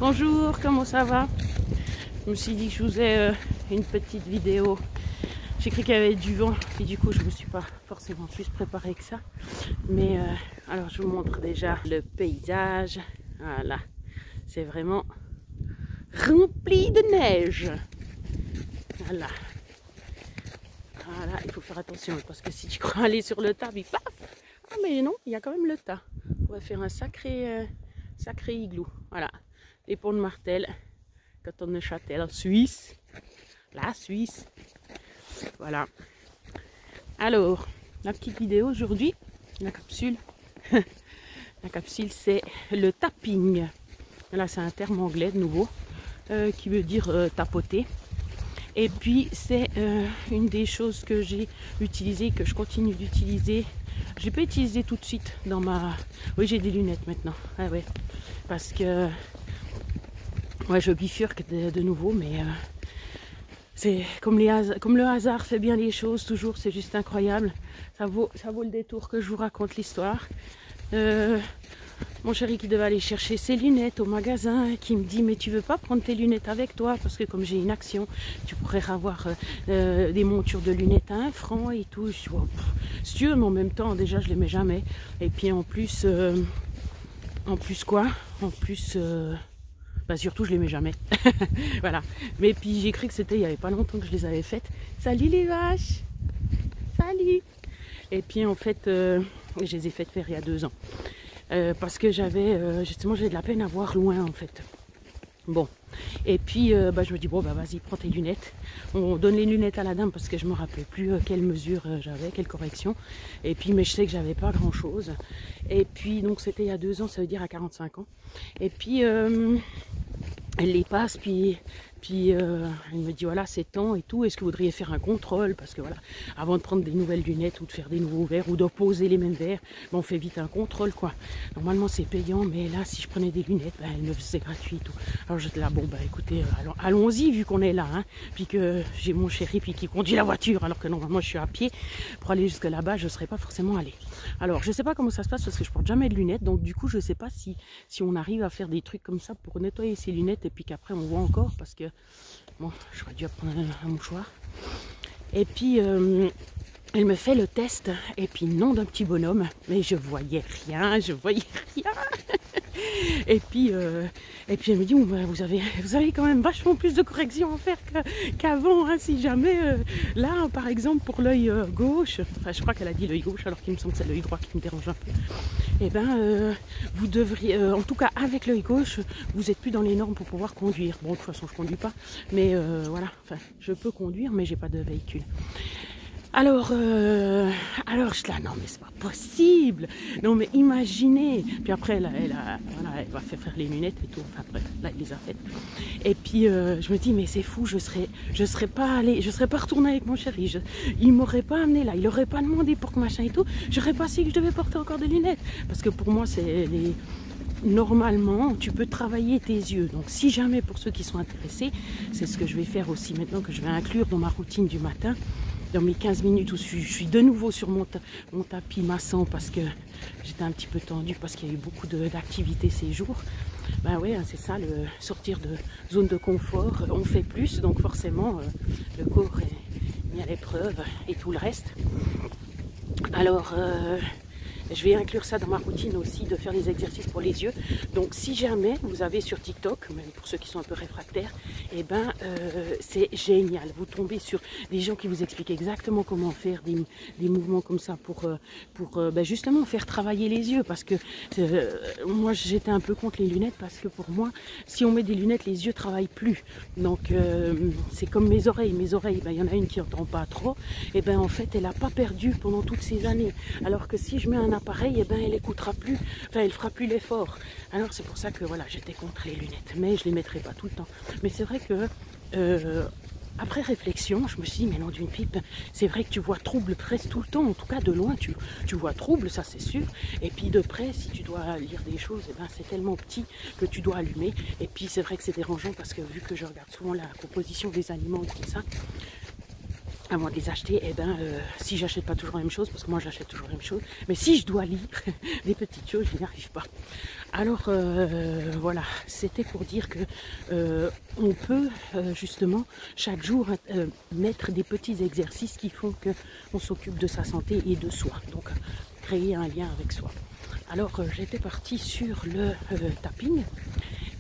Bonjour, comment ça va? Je me suis dit que je vous ai une petite vidéo. J'ai cru qu'il y avait du vent et du coup je ne me suis pas forcément plus préparée que ça. Mais alors je vous montre déjà le paysage. Voilà, c'est vraiment rempli de neige. Voilà. Voilà, il faut faire attention parce que si tu crois aller sur le tas, puis paf! Ah mais non, il y a quand même le tas. On va faire un sacré igloo. Voilà, les ponts de Martel, canton de Neuchâtel, Suisse. La Suisse. Voilà. Alors, la petite vidéo aujourd'hui, la capsule. La capsule, c'est le tapping. Là, c'est un terme anglais de nouveau qui veut dire tapoter. Et puis, c'est une des choses que j'ai utilisées, que je continue d'utiliser. Je n'ai pas utilisé tout de suite dans ma... Oui, j'ai des lunettes maintenant. Ah ouais. Parce que... Ouais, je bifurque de nouveau, mais... C'est comme le hasard fait bien les choses, toujours, c'est juste incroyable. Ça vaut le détour que je vous raconte l'histoire. Mon chéri qui devait aller chercher ses lunettes au magasin, qui me dit mais tu veux pas prendre tes lunettes avec toi parce que comme j'ai une action, tu pourrais avoir des montures de lunettes à 1 franc et tout. Je dis oh, si tu veux, mais en même temps déjà je les mets jamais. Et puis en plus quoi? En plus bah surtout je les mets jamais. Voilà. Mais puis j'ai cru que c'était il y avait pas longtemps que je les avais faites. Salut les vaches. Salut. Et puis en fait je les ai faites faire il y a 2 ans. Parce que j'avais justement de la peine à voir loin en fait. Bon. Et puis bah, je me dis bon bah vas-y prends tes lunettes. On donne les lunettes à la dame parce que je me rappelais plus quelle mesure j'avais, quelle correction. Et puis mais je sais que j'avais pas grand chose. Et puis donc c'était il y a 2 ans, ça veut dire à 45 ans. Et puis elle les passe, puis elle me dit voilà c'est temps et tout, est-ce que vous voudriez faire un contrôle parce que voilà, avant de prendre des nouvelles lunettes ou de faire des nouveaux verres ou d'opposer les mêmes verres, ben, on fait vite un contrôle quoi. Normalement c'est payant mais là si je prenais des lunettes, ben, elle me faisait gratuit et tout. Alors j'étais là bon bah écoutez allons-y vu qu'on est là, hein, puis que j'ai mon chéri puis qui conduit la voiture alors que normalement je suis à pied pour aller jusque là-bas, je ne serais pas forcément allée. Alors je sais pas comment ça se passe parce que je porte jamais de lunettes, donc du coup je sais pas si on arrive à faire des trucs comme ça pour nettoyer ses lunettes et puis qu'après on voit encore parce que bon, j'aurais dû prendre un mouchoir. Et puis, elle me fait le test. Et puis, nom d'un petit bonhomme. Mais je voyais rien, Et puis elle me dit, oh, bah, vous avez quand même vachement plus de corrections à faire qu'avant. Hein, si jamais, là, par exemple, pour l'œil gauche, enfin, je crois qu'elle a dit l'œil gauche, alors qu'il me semble que c'est l'œil droit qui me dérange un peu. Et ben, vous devriez, en tout cas avec l'œil gauche, vous n'êtes plus dans les normes pour pouvoir conduire. Bon, de toute façon, je ne conduis pas, mais voilà, enfin, je peux conduire, mais j'ai pas de véhicule. Alors je suis là, non mais c'est pas possible, non mais imaginez. Puis après, voilà, elle va faire les lunettes et tout, enfin bref, là, elle les a faites. Et puis je me dis, mais c'est fou, je serais pas retournée avec mon chéri, il m'aurait pas amené là, il aurait pas demandé pour que machin et tout, j'aurais pas su que je devais porter encore des lunettes. Parce que pour moi, c'est les... Normalement, tu peux travailler tes yeux. Donc, si jamais, pour ceux qui sont intéressés, c'est ce que je vais faire aussi maintenant, que je vais inclure dans ma routine du matin, dans mes 15 minutes où je suis de nouveau sur mon tapis massant parce que j'étais un petit peu tendue parce qu'il y a eu beaucoup d'activités ces jours. Ben ouais, c'est ça, le sortir de zone de confort, on fait plus, donc forcément, le corps est mis à l'épreuve et tout le reste. Alors... je vais inclure ça dans ma routine aussi, de faire des exercices pour les yeux. Donc si jamais vous avez sur TikTok, même pour ceux qui sont un peu réfractaires, eh ben c'est génial. Vous tombez sur des gens qui vous expliquent exactement comment faire des mouvements comme ça pour ben justement faire travailler les yeux. Parce que moi j'étais un peu contre les lunettes parce que pour moi, si on met des lunettes, les yeux travaillent plus. Donc c'est comme mes oreilles. Mes oreilles, ben, y en a une qui n'entend pas trop. Et ben en fait, elle n'a pas perdu pendant toutes ces années. Alors que si je mets un appareil, et ben elle écoutera plus, enfin elle fera plus l'effort. Alors c'est pour ça que voilà, j'étais contre les lunettes, mais je les mettrai pas tout le temps. Mais c'est vrai que après réflexion, je me suis dit mais non d'une pipe, c'est vrai que tu vois trouble presque tout le temps, en tout cas de loin tu vois trouble, ça c'est sûr. Et puis de près, si tu dois lire des choses, et ben c'est tellement petit que tu dois allumer. Et puis c'est vrai que c'est dérangeant parce que vu que je regarde souvent la composition des aliments et tout ça. avant de les acheter, eh ben, si j'achète pas toujours la même chose, parce que moi j'achète toujours la même chose, mais si je dois lire des petites choses, je n'y arrive pas. Alors voilà, c'était pour dire que on peut justement chaque jour mettre des petits exercices qui font qu'on s'occupe de sa santé et de soi, donc créer un lien avec soi. Alors j'étais partie sur le tapping.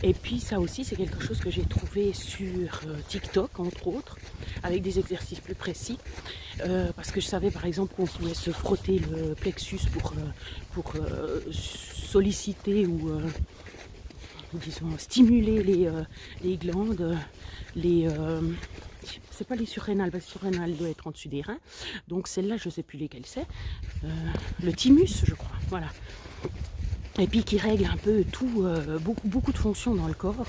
Et puis ça aussi c'est quelque chose que j'ai trouvé sur TikTok entre autres, avec des exercices plus précis, parce que je savais par exemple qu'on pouvait se frotter le plexus pour solliciter ou disons stimuler les glandes, c'est pas les surrénales, parce que les surrénales doit être en dessus des reins, donc celle-là je ne sais plus lesquelles c'est, le thymus je crois, voilà. Et puis qui règle un peu tout, beaucoup de fonctions dans le corps,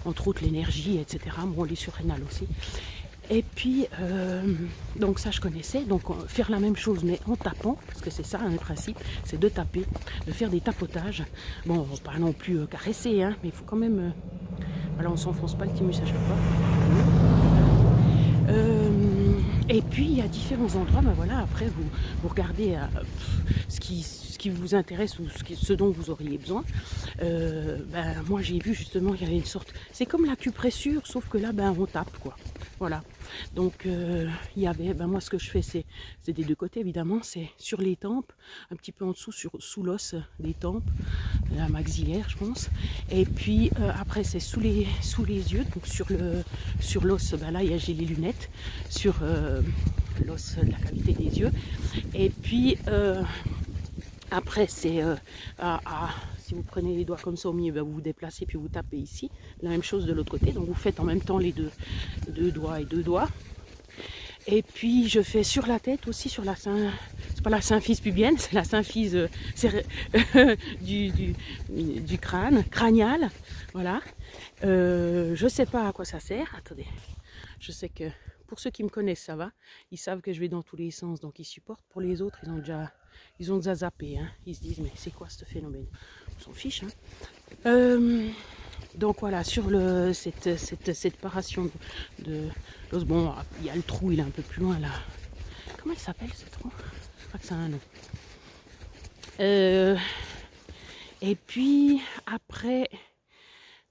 entre autres l'énergie, etc. Bon, les surrénales aussi. Et puis, donc ça je connaissais, donc faire la même chose mais en tapant, parce que c'est ça le principe, c'est de taper, de faire des tapotages. Bon, pas non plus caresser, hein, mais il faut quand même... voilà, on s'enfonce pas le thymus à chaque fois. Et puis il y a différents endroits, ben voilà, après vous regardez ce qui vous intéresse ou ce dont vous auriez besoin. Ben, moi j'ai vu justement il y avait une sorte, c'est comme l'acupressure, sauf que là ben on tape quoi. Voilà, donc il y avait, ben moi ce que je fais c'est des deux côtés évidemment, c'est sur les tempes, un petit peu en dessous, sous l'os des tempes, la maxillaire je pense, et puis après c'est sous les yeux, donc sur l'os, ben là j'ai les lunettes, sur l'os de la cavité des yeux, et puis après c'est si vous prenez les doigts comme ça au milieu, ben vous vous déplacez puis vous tapez ici. La même chose de l'autre côté, donc vous faites en même temps les deux doigts et deux doigts. Et puis je fais sur la tête aussi, sur la c'est pas la symphyse pubienne, c'est la symphyse du crâne, crânial. Voilà. Je sais pas à quoi ça sert. Attendez, je sais que pour ceux qui me connaissent ça va, ils savent que je vais dans tous les sens, donc ils supportent. Pour les autres, ils ont déjà zappé, hein. Ils se disent mais c'est quoi ce phénomène? On s'en fiche, hein. Donc voilà, sur cette séparation de l'os, bon, il y a le trou, il est un peu plus loin là. Comment il s'appelle ce trou? Je crois que ça a un nom. Et puis après,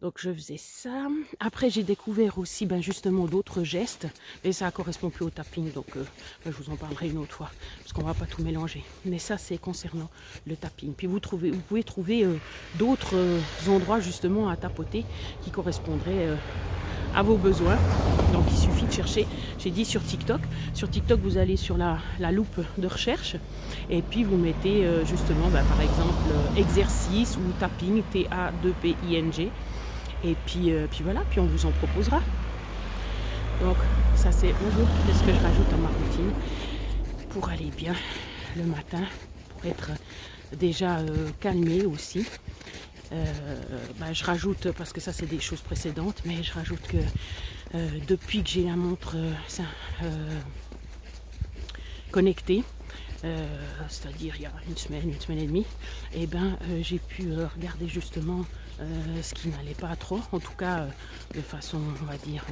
donc je faisais ça. Après j'ai découvert aussi ben, justement d'autres gestes, mais ça ne correspond plus au tapping, donc je vous en parlerai une autre fois, parce qu'on ne va pas tout mélanger. Mais ça c'est concernant le tapping. Puis vous pouvez trouver d'autres endroits justement à tapoter qui correspondraient à vos besoins. Donc il suffit de chercher, j'ai dit sur TikTok. Sur TikTok vous allez sur la loupe de recherche et puis vous mettez justement ben, par exemple exercice ou tapping, T-A-2-P-I-N-G. Et puis voilà, puis on vous en proposera. Donc ça c'est ce que je rajoute à ma routine pour aller bien le matin, pour être déjà calmé aussi. Ben, je rajoute, parce que ça c'est des choses précédentes, mais je rajoute que depuis que j'ai la montre connectée, c'est-à-dire il y a une semaine et demie, et ben j'ai pu regarder justement ce qui n'allait pas trop, en tout cas de façon on va dire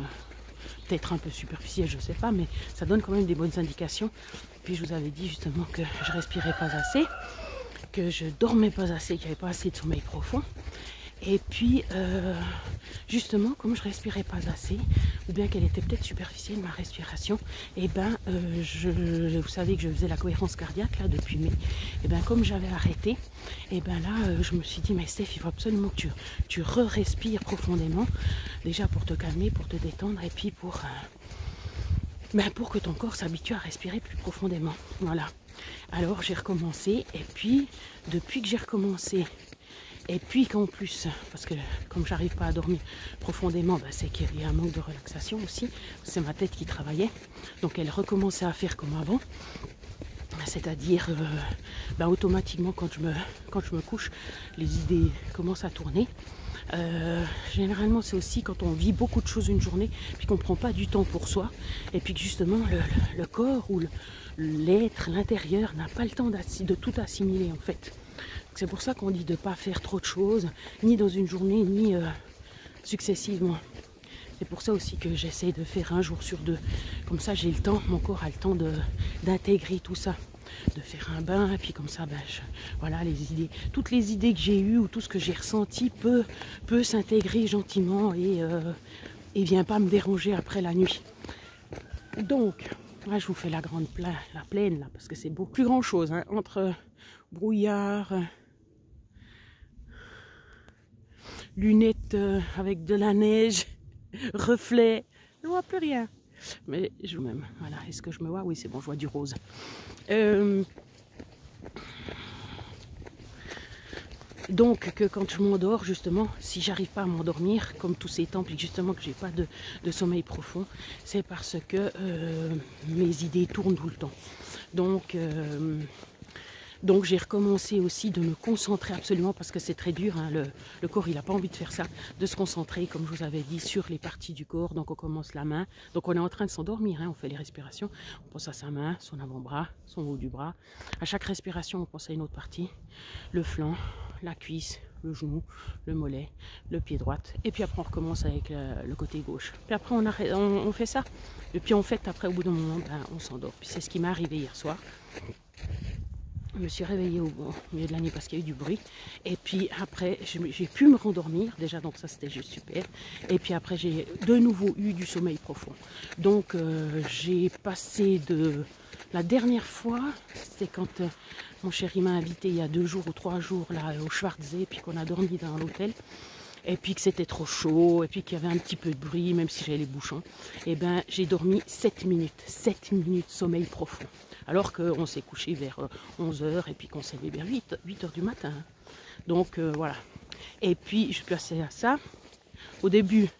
peut-être un peu superficielle, je sais pas, mais ça donne quand même des bonnes indications. Puis je vous avais dit justement que je respirais pas assez, que je dormais pas assez, qu'il n'y avait pas assez de sommeil profond. Et puis, justement, comme je respirais pas assez, ou bien qu'elle était peut-être superficielle, ma respiration, et ben, vous savez que je faisais la cohérence cardiaque, là, depuis mai, et ben, comme j'avais arrêté, et ben là, je me suis dit, mais Steph, il faut absolument que tu re-respires profondément, déjà pour te calmer, pour te détendre, et puis pour que ton corps s'habitue à respirer plus profondément. Voilà. Alors, j'ai recommencé, et puis, depuis que j'ai recommencé, et puis qu'en plus, parce que comme j'arrive pas à dormir profondément, ben c'est qu'il y a un manque de relaxation aussi. C'est ma tête qui travaillait. Donc elle recommençait à faire comme avant. C'est-à-dire, ben automatiquement quand je me couche, les idées commencent à tourner. Généralement c'est aussi quand on vit beaucoup de choses une journée, puis qu'on ne prend pas du temps pour soi, et puis que justement le corps ou l'être, l'intérieur n'a pas le temps de tout assimiler en fait. C'est pour ça qu'on dit de ne pas faire trop de choses, ni dans une journée, ni successivement. C'est pour ça aussi que j'essaie de faire un jour sur deux. Comme ça, j'ai le temps, mon corps a le temps d'intégrer tout ça. De faire un bain, et puis comme ça, ben, voilà, les idées, toutes les idées que j'ai eues ou tout ce que j'ai ressenti peut s'intégrer gentiment et vient pas me déranger après la nuit. Donc, là, je vous fais la plaine, là, parce que c'est beaucoup plus grand chose, hein, entre brouillard, lunettes avec de la neige, reflets, je ne vois plus rien. Mais je même, voilà, est-ce que je me vois? Oui, c'est bon, je vois du rose. Donc que quand je m'endors, justement, si j'arrive pas à m'endormir, comme tous ces temples, justement que j'ai pas de sommeil profond, c'est parce que mes idées tournent tout le temps. Donc j'ai recommencé aussi de me concentrer absolument, parce que c'est très dur, hein, le corps il n'a pas envie de faire ça, de se concentrer, comme je vous avais dit, sur les parties du corps. Donc on commence la main, donc on est en train de s'endormir, hein, on fait les respirations, on pense à sa main, son avant-bras, son haut du bras. À chaque respiration on pense à une autre partie, le flanc, la cuisse, le genou, le mollet, le pied droit, et puis après on recommence avec le côté gauche. Puis après on fait ça, et puis en fait après au bout d'un moment ben, on s'endort. Puis c'est ce qui m'est arrivé hier soir. Je me suis réveillée au milieu de la nuit parce qu'il y a eu du bruit. Et puis après, j'ai pu me rendormir déjà, donc ça c'était juste super. Et puis après, j'ai de nouveau eu du sommeil profond. Donc j'ai passé la dernière fois, c'était quand mon chéri m'a invité il y a 2 jours ou 3 jours là au Schwarzsee, puis qu'on a dormi dans l'hôtel. Et puis que c'était trop chaud, et puis qu'il y avait un petit peu de bruit, même si j'avais les bouchons. Et ben j'ai dormi 7 minutes sommeil profond. Alors qu'on s'est couché vers 11h et puis qu'on s'est levé vers 8h du matin. Donc voilà. Et puis je suis passée à ça. Au début,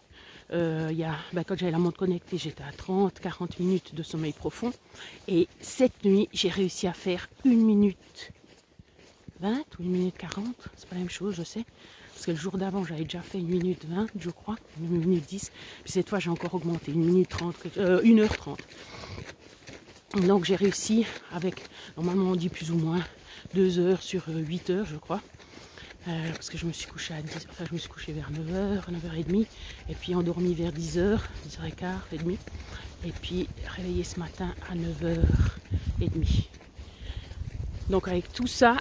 quand j'avais la montre connectée, j'étais à 30-40 minutes de sommeil profond. Et cette nuit, j'ai réussi à faire 1 minute 20 ou 1 minute 40. C'est pas la même chose, je sais. Parce que le jour d'avant, j'avais déjà fait 1 minute 20, je crois, 1 minute 10. Puis cette fois, j'ai encore augmenté, 1 minute 30, 1h30. Donc j'ai réussi avec, normalement on dit plus ou moins 2 heures sur 8 heures, je crois. Parce que je me suis couchée à 10, enfin je me suis couchée vers 9h, 9h30. Et puis endormie vers 10h, 10h15, et demi. Et puis réveillée ce matin à 9h30. Donc avec tout ça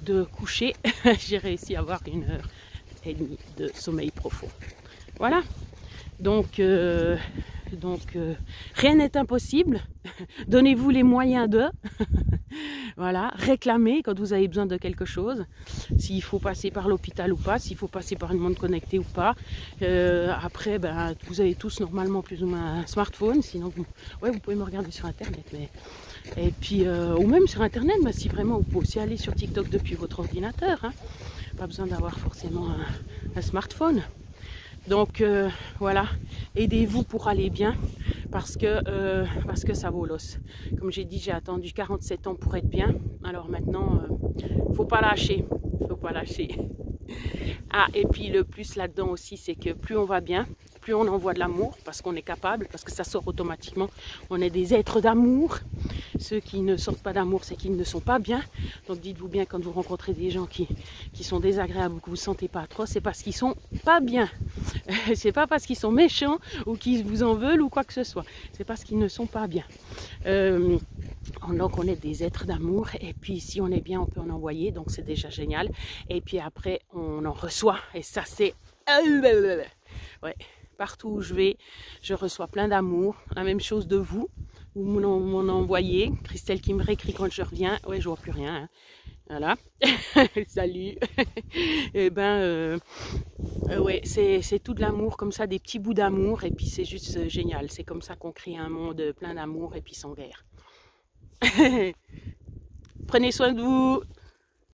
de coucher, j'ai réussi à avoir 1h30 de sommeil profond. Voilà. Donc rien n'est impossible. Donnez-vous les moyens de. Voilà, réclamez quand vous avez besoin de quelque chose. S'il faut passer par l'hôpital ou pas, s'il faut passer par une montre connectée ou pas. Après, ben, vous avez tous normalement plus ou moins un smartphone. Sinon, vous pouvez me regarder sur Internet. Et puis, ou même sur Internet, ben, si vraiment vous pouvez aussi aller sur TikTok depuis votre ordinateur. Hein. Pas besoin d'avoir forcément un smartphone. Donc voilà, aidez-vous pour aller bien parce que ça vaut l'os. Comme j'ai dit, j'ai attendu 47 ans pour être bien. Alors maintenant, faut pas lâcher, faut pas lâcher. Ah, et puis le plus là-dedans aussi, c'est que plus on va bien, plus on envoie de l'amour parce qu'on est capable, parce que ça sort automatiquement. On est des êtres d'amour. Ceux qui ne sortent pas d'amour, c'est qu'ils ne sont pas bien. Donc dites-vous bien, quand vous rencontrez des gens qui sont désagréables ou que vous ne sentez pas trop, c'est parce qu'ils sont pas bien. C'est pas parce qu'ils sont méchants ou qu'ils vous en veulent ou quoi que ce soit. C'est parce qu'ils ne sont pas bien. Donc on est des êtres d'amour et puis si on est bien, on peut en envoyer. Donc c'est déjà génial. Et puis après, on en reçoit. Et ça, c'est... Ouais. Partout où je vais, je reçois plein d'amour. La même chose de vous. Vous m'en envoyez. Christelle qui me réécrit quand je reviens. Ouais, je vois plus rien. Hein. Voilà. Salut. Et ben, ouais, c'est tout de l'amour, comme ça, des petits bouts d'amour. Et puis c'est juste génial. C'est comme ça qu'on crée un monde plein d'amour et puis sans guerre. Prenez soin de vous.